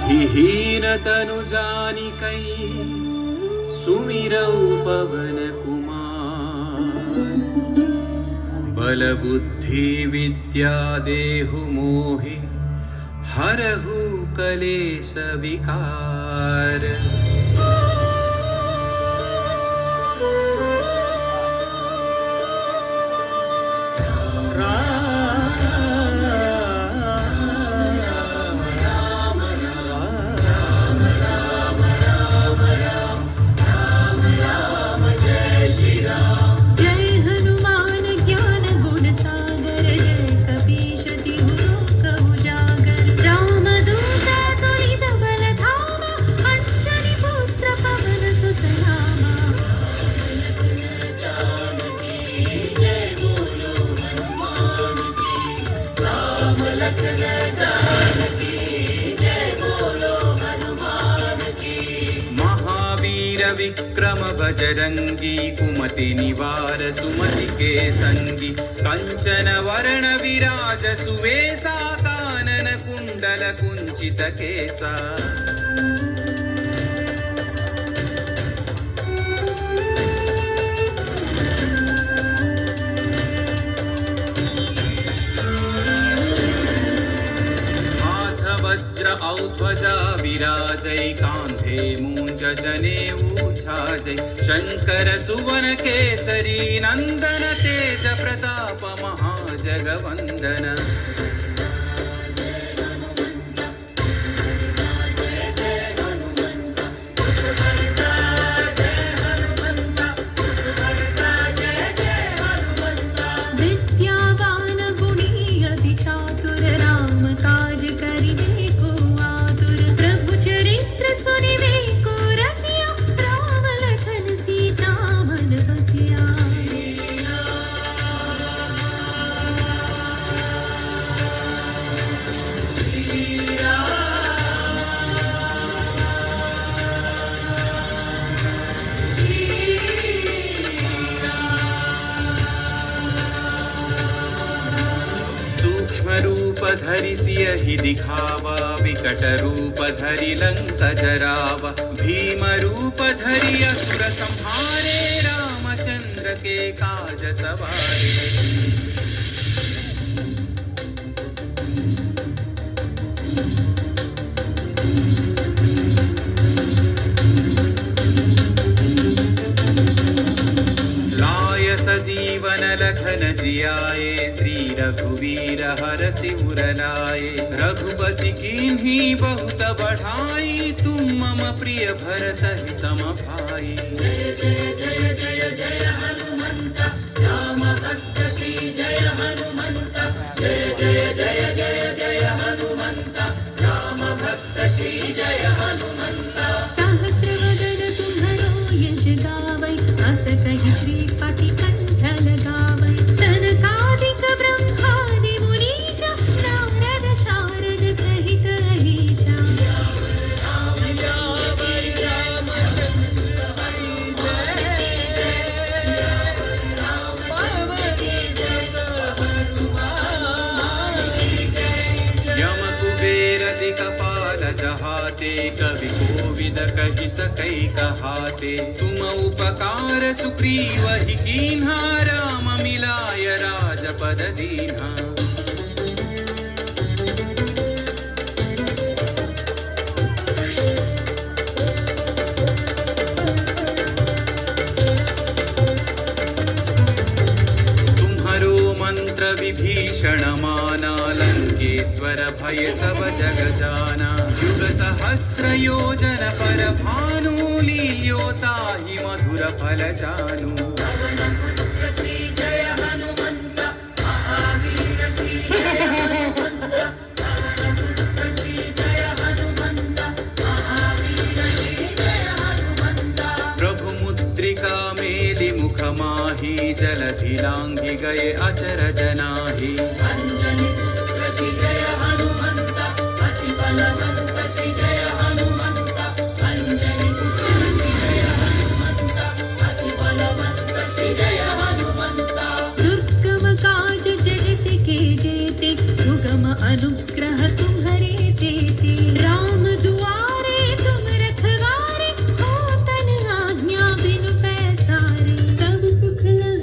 बुद्धिहीन तनु जानिकै सुमिरौ पवन कुमार। बल बुद्धि विद्या देहु मोहि हरहु कलेश विकार। महावीर विक्रम बजरंगी कुमति निवार सुमति के संगी। कंचन वर्ण विराज सुवेशा कानन कुंडल कुंचित केसा। वज्र औध्वजा विराजै कांधे मूंज जनेऊ छाजै। शंकर सुवन केसरी नंदन तेज प्रताप महाजगवंदन। विद्यावान गुणी अति चातुर राम काज करिबे को आतुर। प्रभु चरित्र सुनिबे को रसिया राम लखन सीता मन बसिया। सूक्ष्म रूप धरि सियहि दिखावा। विकट रूप धरि लंक जरावा। भीम रूप धरि असुर संहारे। रामचंद्र के काज सवारे। लाय सजीवन लखन जियाए। श्री रघुवीर हरषि उर लाए। रघुपति कीन्ही बहुत बढ़ाई। तुम मम प्रिय भरत ही सम भाई। जय जय जय जय जय हनुमंत राम भक्त श्री जय हनुमंत। जय जय जय जय जय हनुमंत राम भक्त श्री जय हनुमंत। सहस्रवदन तुम्हरो यश गावै। अस कहि श्रीपति कंठ लगावै। सनकादिक ब्रह्मादि मुनीश नारद शारद सहित अहीशा। यम कुबेर दिक्पाल जहाते। कवि कोविद कहि सकै कहाते। तुम उपकार सुग्रीव ही कीन्हा। राम मिलाय राजपद दीन्हा। तुम्हरो मंत्र विभीषण माना। लंकेश्वर भय सब जग जाना। युग सहस्र योजन पर भानु। लील्योताहि मधुर फल जानु। श्री जय हनुमंत महावीर श्री जय हनुमंत। श्री जय हनुमंत महावीर श्री जय हनुमंत। प्रभु मुद्रिका मेलि मुख माही। जलधि लांघि गए अचर जन